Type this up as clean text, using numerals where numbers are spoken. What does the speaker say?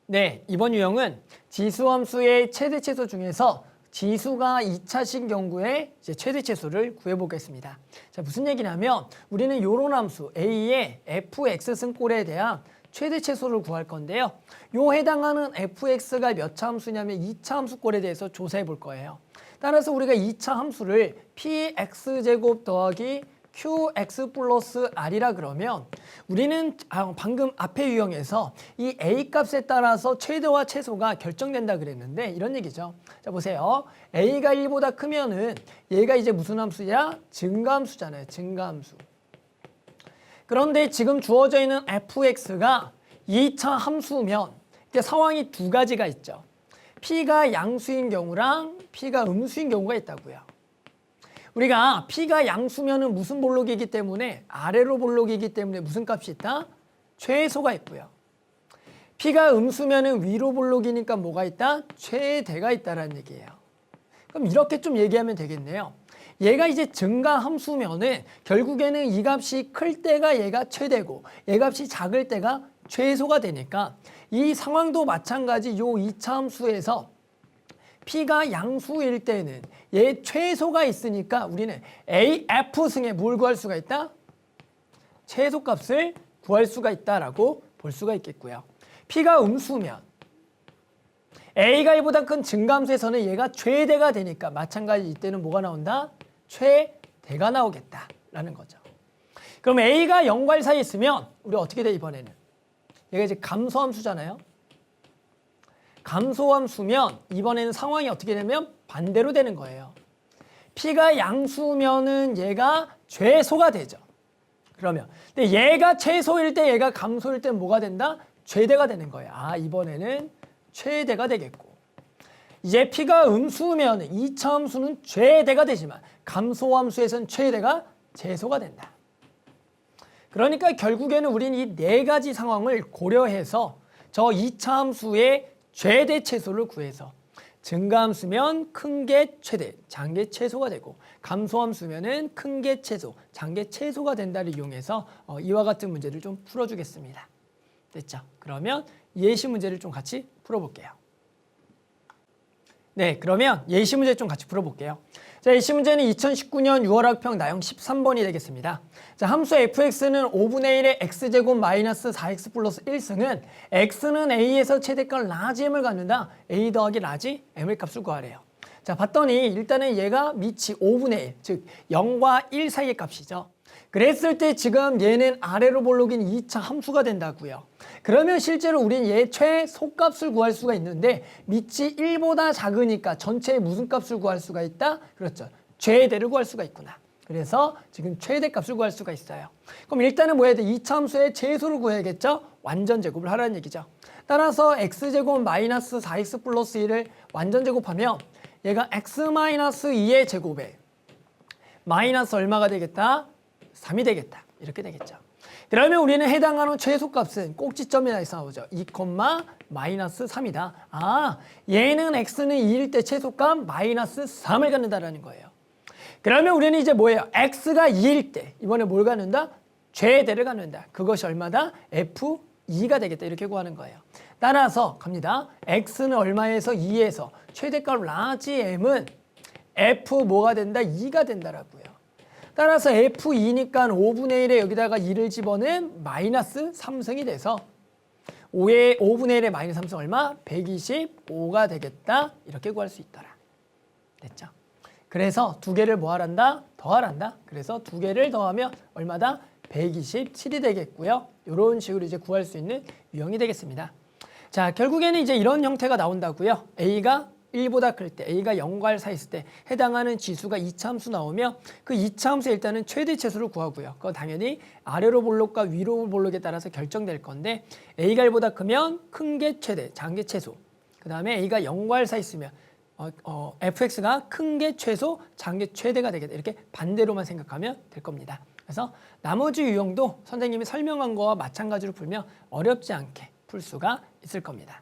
네, 이번 유형은 지수함수의 최대최소 중에서 지수가 2차식 경우에 이제 최대최소를 구해보겠습니다. 자, 무슨 얘기냐면 우리는 이런 함수 A의 fx승꼴에 대한 최대최소를 구할 건데요. 요 해당하는 fx가 몇 차 함수냐면 2차 함수꼴에 대해서 조사해 볼 거예요. 따라서 우리가 2차 함수를 px제곱 더하기 qx 플러스 r이라 그러면 우리는 방금 앞의 유형에서 이 a 값에 따라서 최대와 최소가 결정된다 그랬는데 이런 얘기죠. 자, 보세요. a가 1보다 크면은 얘가 이제 무슨 함수야? 증가함수잖아요. 증가함수. 그런데 지금 주어져 있는 fx가 2차 함수면 이제 상황이 두 가지가 있죠. p가 양수인 경우랑 p가 음수인 경우가 있다고요. 우리가 p가 양수면은 무슨 볼록이기 때문에 아래로 볼록이기 때문에 무슨 값이 있다? 최소가 있고요. p가 음수면은 위로 볼록이니까 뭐가 있다? 최대가 있다라는 얘기예요. 그럼 이렇게 좀 얘기하면 되겠네요. 얘가 이제 증가 함수면은 결국에는 이 값이 클 때가 얘가 최대고 얘 값이 작을 때가 최소가 되니까 이 상황도 마찬가지 요 2차 함수에서 p가 양수일 때는 얘 최소가 있으니까 우리는 AF승에 뭘 구할 수가 있다? 최소값을 구할 수가 있다라고 볼 수가 있겠고요. p가 음수면 A가 1보다 큰 증가함수에서는 얘가 최대가 되니까 마찬가지 이때는 뭐가 나온다? 최대가 나오겠다라는 거죠. 그럼 A가 0과 1 사이에 있으면 우리 어떻게 돼 이번에는? 얘가 이제 감소함수잖아요. 감소함수면 이번에는 상황이 어떻게 되면 반대로 되는 거예요. p가 양수면은 얘가 최소가 되죠. 그러면 근데 얘가 최소일 때 얘가 감소일 때 뭐가 된다? 최대가 되는 거예요. 아, 이번에는 최대가 되겠고 이제 p가 음수면 2차 함수는 최대가 되지만 감소함수에서는 최대가 최소가 된다. 그러니까 결국에는 우리는 이 네 가지 상황을 고려해서 저 2차 함수의 최대 최소를 구해서 증가함수면 큰 게 최대, 작은 게 최소가 되고 감소함수면은 큰 게 최소, 작은 게 최소가 된다를 이용해서 이와 같은 문제를 좀 풀어주겠습니다. 됐죠? 그러면 예시 문제를 좀 같이 풀어볼게요. 네, 그러면 예시 문제 좀 같이 풀어볼게요. 자, 예시 문제는 2019년 6월 학평 나형 13번이 되겠습니다. 자, 함수 fx는 5분의 1의 x제곱 마이너스 4x 플러스 1승은 x는 a에서 최대값 라지 m을 갖는다. a 더하기 라지 m의 값을 구하래요. 자, 봤더니 일단은 얘가 밑이 5분의 1, 즉 0과 1 사이의 값이죠. 그랬을 때 지금 얘는 아래로 볼록인 2차 함수가 된다고요. 그러면 실제로 우리는 얘 최소값을 구할 수가 있는데 밑이 1보다 작으니까 전체의 무슨 값을 구할 수가 있다? 그렇죠. 최대를 구할 수가 있구나. 그래서 지금 최대값을 구할 수가 있어요. 그럼 일단은 뭐 해야 돼? 2차 함수의 최소를 구해야겠죠? 완전 제곱을 하라는 얘기죠. 따라서 x제곱 마이너스 4x 플러스 1을 완전 제곱하면 얘가 x 마이너스 2의 제곱에 마이너스 얼마가 되겠다? 3이 되겠다. 이렇게 되겠죠. 그러면 우리는 해당하는 최소값은 꼭지점에서 나오죠. 2, 마이너스 3이다. 아, 얘는 x는 2일 때 최소값 마이너스 3을 갖는다라는 거예요. 그러면 우리는 이제 뭐예요? x가 2일 때 이번에 뭘 갖는다? 최대를 갖는다. 그것이 얼마다? f2가 되겠다. 이렇게 구하는 거예요. 따라서 갑니다. x는 얼마에서 2에서 최대값 라지 m은 f 뭐가 된다? 2가 된다라고요. 따라서 F2니까 5분의 1에 여기다가 2를 집어넣으면 마이너스 3승이 돼서 5분의 1에 마이너스 3승 얼마? 125가 되겠다. 이렇게 구할 수 있더라. 됐죠? 그래서 두 개를 뭐 하란다? 더하란다. 그래서 두 개를 더하면 얼마다? 127이 되겠고요. 이런 식으로 이제 구할 수 있는 유형이 되겠습니다. 자, 결국에는 이제 이런 형태가 나온다고요. A가 1보다 클 때, A가 0과 1 사이 있을 때 해당하는 지수가 2차 함수 나오면 그 2차 함수에 일단은 최대 최소를 구하고요. 그건 당연히 아래로 볼록과 위로 볼록에 따라서 결정될 건데 A가 1보다 크면 큰 게 최대, 작은 게 최소. 그 다음에 A가 0과 1 사이 있으면 fx가 큰 게 최소, 작은 게 최대가 되겠다. 이렇게 반대로만 생각하면 될 겁니다. 그래서 나머지 유형도 선생님이 설명한 거와 마찬가지로 풀면 어렵지 않게 풀 수가 있을 겁니다.